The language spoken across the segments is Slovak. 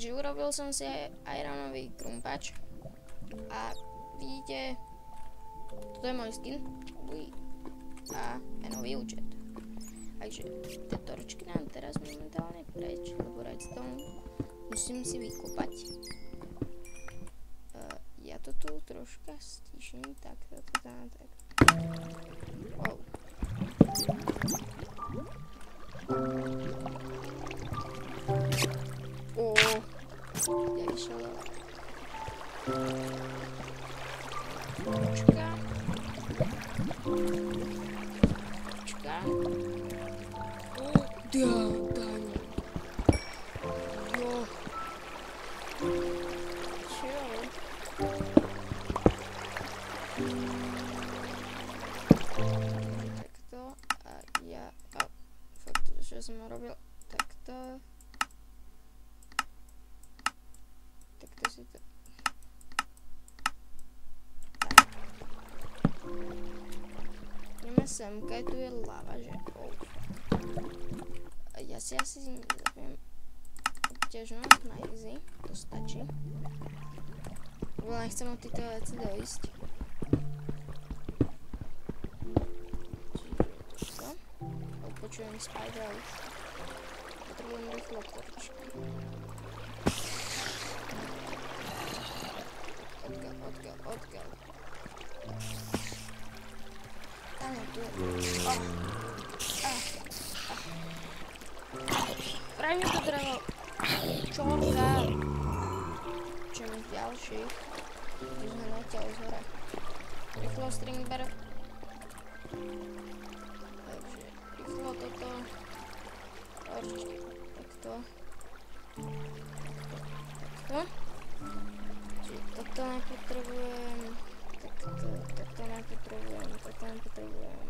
Takže urobil som si ironový krumpač. A vidíte, toto je môj skin. A nový účet. Takže tie torčky nám teraz momentálne preč, lebo redstone musím si vykopať. Ja to tu troška stíšim, tak. Wow. Kde vyšel? Počka. Dáň. Jo. Čo? Takto a ja... fakt, že som robil takto. Takto si to... Ideme semka, tu je lava, že... Ja si asi zaviem obťažnosť na easy, to stačí. Lebo nechcem od týchto veci dojsť. Čiže toto. Počujem spider už. Potrebujem rýchlo torčky. Odkiaľ. Áno, tu je. Vraj mi to drevo. Čorka. Čím ďalší. Už sme natiaľ z hora. Rýchlo stringber. Takže rýchlo toto. Torčky. Takto. Čiže toto nepotrebujem. Takto nepotrebujem.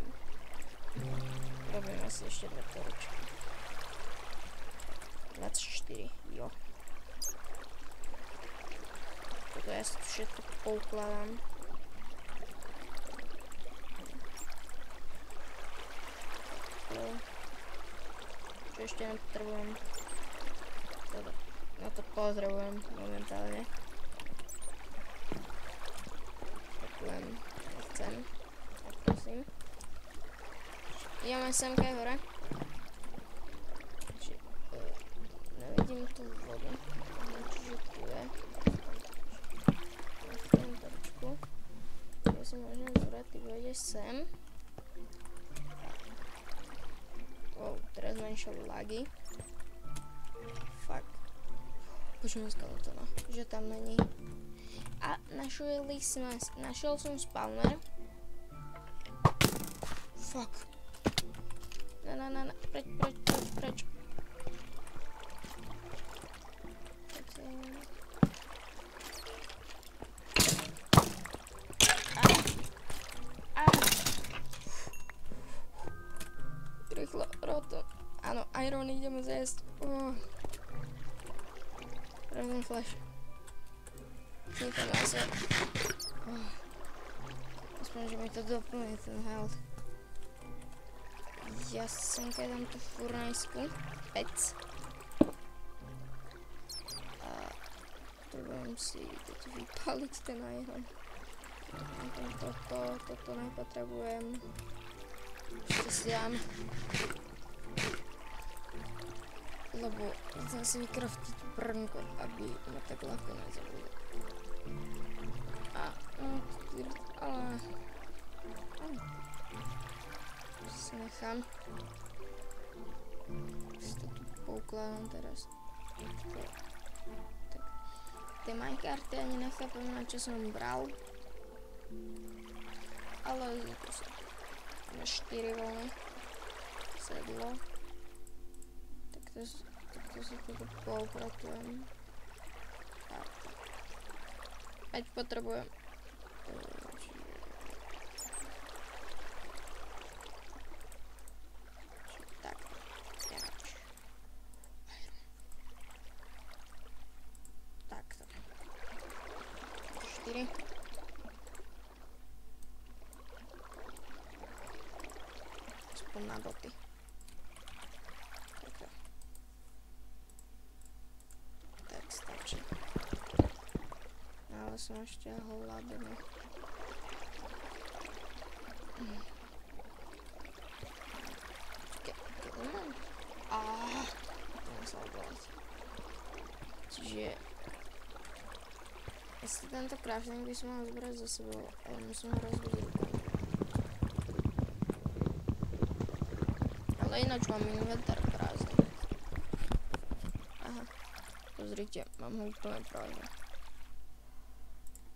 Robíme si ešte 2 torčky. 24, jo. Toto ja si všetko poukladám. Čo ešte nepotrebujem? Na to potrebujem momentálne. Potrebujem, nechcem. Tak prosím. Ideme semka hore. Nevidím tu vodu. Čiže tu je. Nechcem torčku. Ja si môžem zobrať, ty vojdeš sem. Wow, teraz menšie lagy. Fuck. Počujem skeletona, že tam není. A našiel som spawner. Fuck. Na, preč. Rýchlo, roto. Áno, iron ideme zjesť. Rovný flash. Nikam zase. Aspoň, že mi to doplní ten health. Ja semka dám tú furnajsku. Pec. Potrebujem si teď vypaliť ten iron. Toto nepotrebujem. Ešte si dám. Lebo chcem si vykraftiť brnko, aby ma tak ľahko nezabili. Ale si nechám. Si to tu poukladám teraz. Tie minecarty ani nechápem, na čo som bral. Ale to sa na 4 vlny sedlo. Takto si toto poupratujem. Ať potrebujem. Tak, takto. 4. Aspoň na boty. Takto. Tak, som ešte hladný. Keď mám? To musel bolieť. Čiže... Jestli tento crafting by som mal zobrať za sebou, ale musím ho rozbiť rukou. Ale ináč mám inventár prázdny. Aha. Pozrite, mám ho úplne prázdny.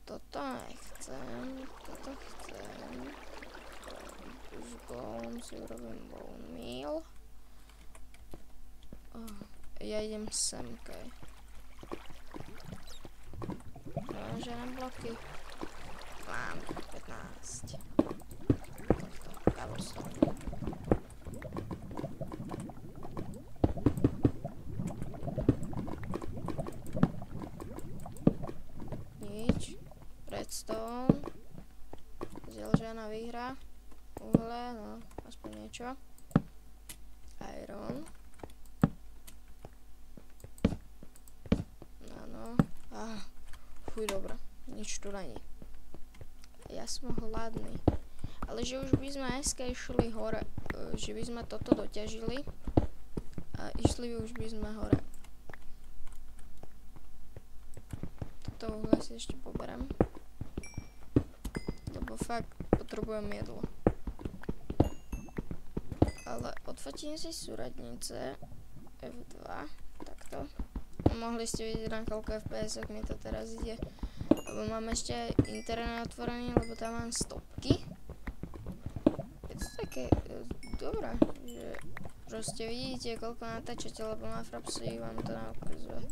Toto nechcem, toto chcem. Už golem si urobím bone meal. Ja idem semkej. Že na bloky. Mám 15. Tohto, cobblestone. Nič. Redstone. Zelžená výhra. Uhle, no, aspoň niečo. Iron. Áno. Fuj, dobré. Nič tu není. Ja som hladný. Ale že už by sme dneska išli hore. Že by sme toto doťažili. A išli už by sme hore. Toto uhle si ešte poberám. Lebo fakt potrebujem jedlo. Ale odfotím si súradnice. F2. Takto. Mohli ste vidieť, na koľko FPS-ok mi to teraz ide. Lebo mám ešte aj internet otvorený, lebo tam mám stopky. Je to také dobré, že proste vidíte, koľko natáčate, lebo na Frapsy vám to naukazuje.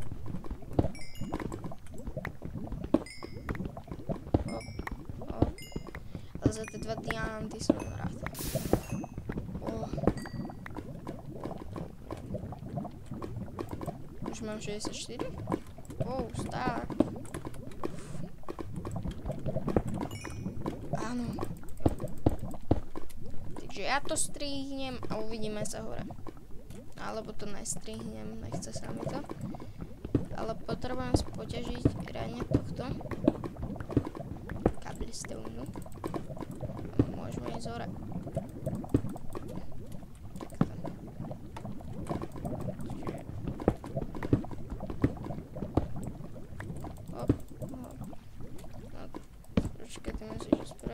Hop. Ale za tie 2 diamanty som rád. Už mám 64? Sták. Áno. Takže ja to strihnem a uvidíme sa hore. Alebo to nestrihnem, nechce sa mi to. Ale potrebujem poťažiť riadne tohto cobblestone. Môžeme ísť hore.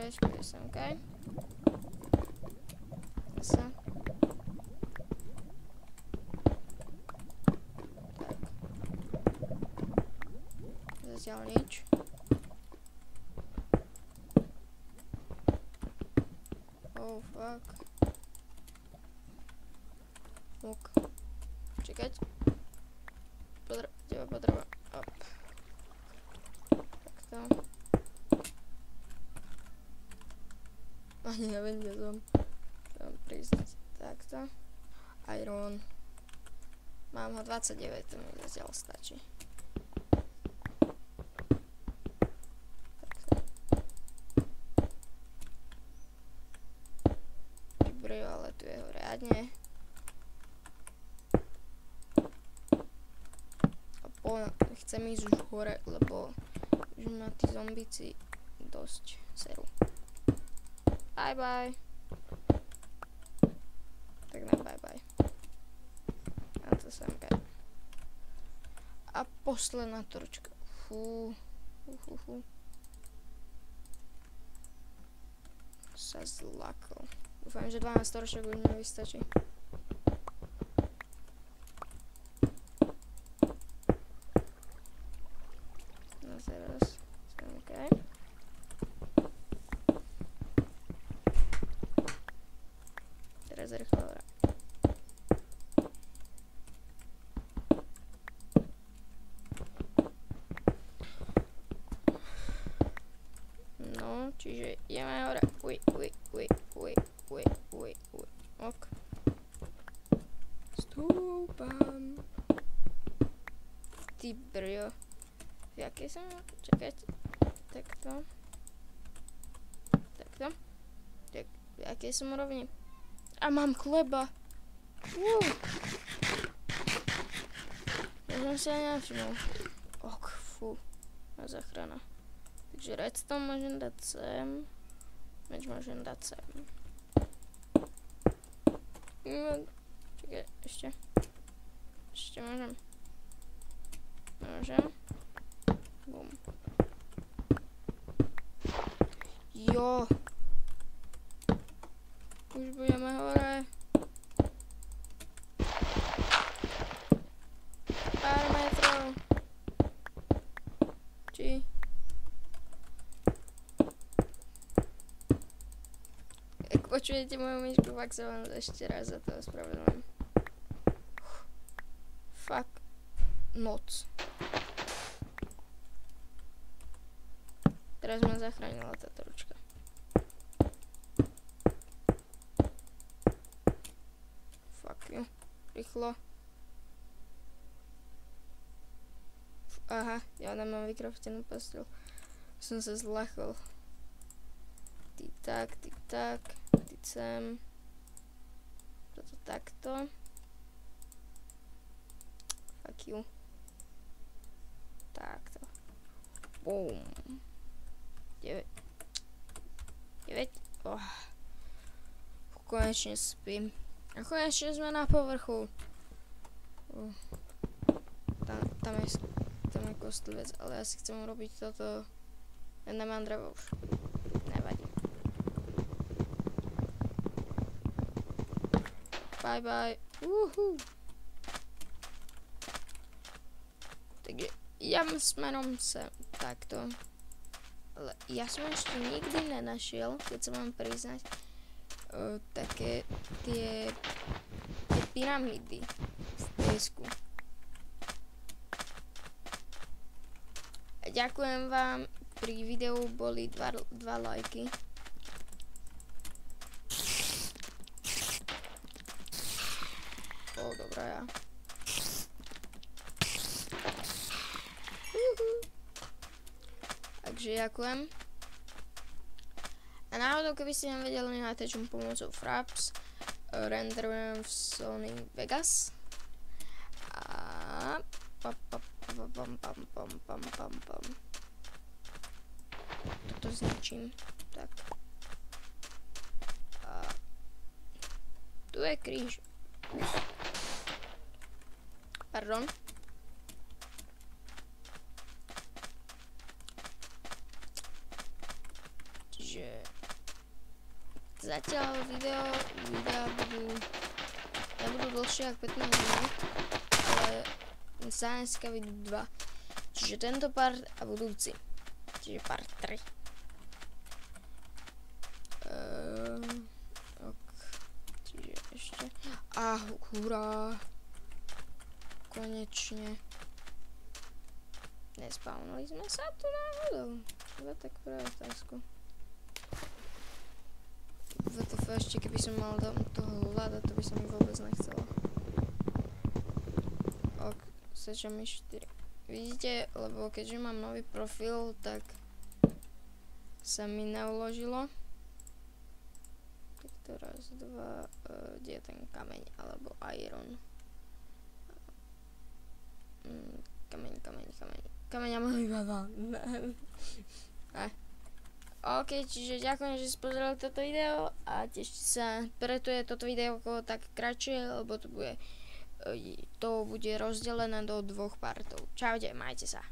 Počkaj sem, okej. Zase. Tak. Zatiaľ nič. Fuck. Luk. Čekať. Teba potrebujem. Op. Takto. Ani neviem, kde som. Chcem priznať. Takto. Iron. Mám ho 29, to mi zatiaľ stačí. Takto. Vybrio, ale tu je ho riadne. A chcem ísť už hore, lebo už ma tí zombici dosť serú. Bye bye. Tak ne bye bye. A to semka. A posledná torčka. Fú. Sa zlakol. Dúfam, že 12 torčok už mi vystačí. No teraz semka. Teraz rýchlo hore. No, čiže ideme hore. Uj. Ok. Stúpam. Ty brio. V jakej som? Čakajte. Takto. Tak, v jakej som úrovni? A mám chleba. Ja som si aj nevšimol. Ok, fú. A zachrana. Takže redstone môžem dať sem. Meč môžem dať sem. Čakaj, ešte. Ešte môžem. Môžem. Bum. Jo. Už budeme hore. Pár metrov. Či? Ak počujete moju myšku, fakt sa vám ešte raz za to ospravedlňujem. Fakt. Noc. Teraz ma zachránila táto ručka. Fuck you. Rýchlo. Aha, ja nemám vykraftenú posteľ. Som sa zlachol. Ty tak, ty sem. Toto takto. Fuck you. Takto. Boom. 9. Oh. Konečne spím. A konečne sme na povrchu. Tam je kostlivec, ale ja si chcem urobiť toto. Ja nemám drevo už. Nevadí. Bye bye. Takže idem smerom sem. Takto. Ale ja som ešte nikdy nenašiel, keď sa mám priznať, také tie pyramídy v piesku. A ďakujem vám, pri videu boli 2 lajky. Dobrá ja. Takže ďakujem. A náhodou, keby ste nevedeli, natáčam pomocou Fraps, renderujem v Sony Vegas. A toto zničím. Tak. A tu je kríž. Pardon. Čiže zatiaľ videa nebudú dlhšie ako 15 minút, ale sa dneska vidú 2. Čiže tento part a budúci. Čiže part 3. Čiže ešte. Hurá. Konečne. Nespawnuli sme sa tu náhodou. Iba tak pre otázku. VTF ešte keby som mal toho hľadať, to by som mi vôbec nechcela. Ok, sečam mi 4. Vidíte, lebo keďže mám nový profil, tak sa mi neuložilo. Tak to raz, 2, kde je ten kameň, alebo iron. Kameň a môj baba. Ok, čiže ďakujem, že ste pozerali toto video a tešte sa, preto je toto video tak kratšie, lebo to bude rozdelené do 2 partov. Čaute, majte sa.